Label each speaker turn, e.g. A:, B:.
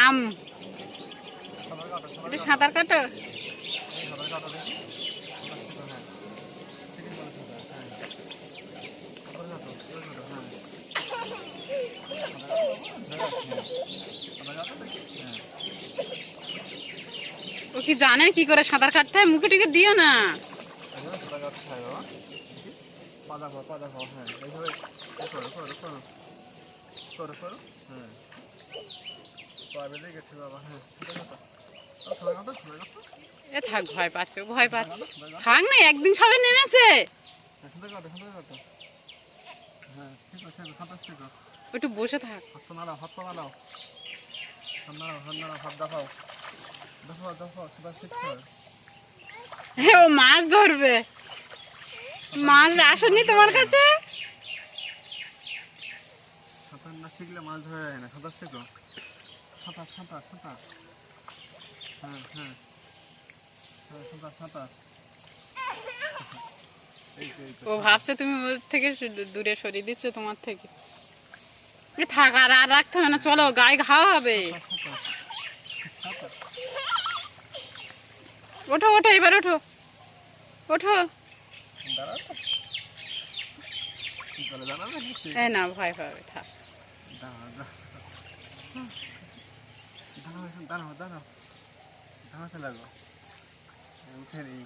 A: আম একটু সাঁতার কাটো। ও কি জানেন কি করে সাঁতার কাটতে হয়? মুখে টুকে দিও না। এ থাক, ভয় পাচ্ছে, ভয় পাচ্ছে। থাক না, একদিন সবে নেমেছে। একটু বসে থাক। ও মাছ ধরবে। মাছ আসেনি তোমার কাছে?
B: সাঁতার না শিখলে মাছ ধরা যায় না। সাঁতার শেখো। সাঁতার সাঁতার সাঁতার। হ্যাঁ হ্যাঁ হ্যাঁ, সাঁতার সাঁতার।
A: ও ভাবছে তুমি ওর থেকে দূরে সরিয়ে দিচ্ছ তোমার থেকে। থাক, আর আর রাখতে হবে না, চলো, গায়ে ঘা হবে। ওঠো ওঠো, এবার ওঠো ওঠো। না, ভয় পাবে, থাক।
B: দাঁড়াও দাঁড়াও দাঁড়াও, দাঁড়াতে লাগো, উঠে নেই।